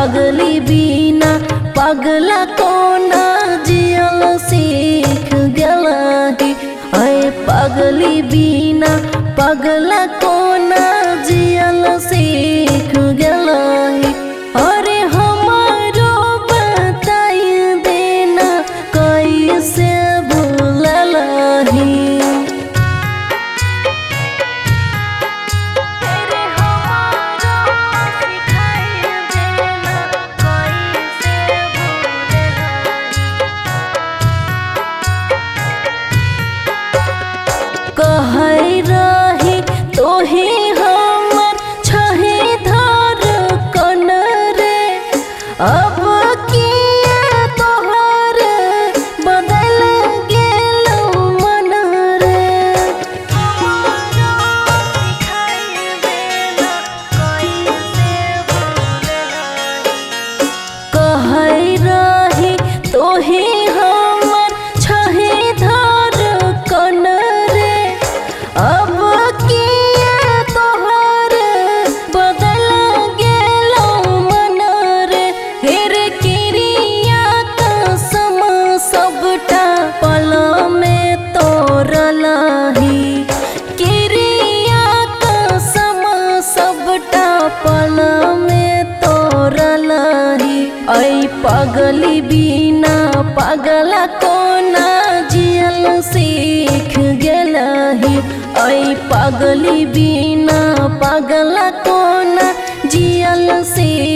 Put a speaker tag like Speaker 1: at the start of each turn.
Speaker 1: पगली बिना पगला कोना जियल सीख गलही। ऐ पगली बिना पगला कोना जियल सीख गलही। अरे हमारो बताई देना कैसे भूललही। कहै रही तोहे हमर छहे धर कन रे, अब किया तोहर बदल गेल मन रे। कहै रही तोहे हमर छहे धर कन रे, अब किया तोहर बदल गेल मन रे। हेर किरिया कसम सबटा पल में तोड़लही। किरिया कसम सबटा पल में तोड़लही। ऐ पगली बिना पगला कोना जियल सीख गलही। ऐ पगली बिना पगला कोना जियल सीख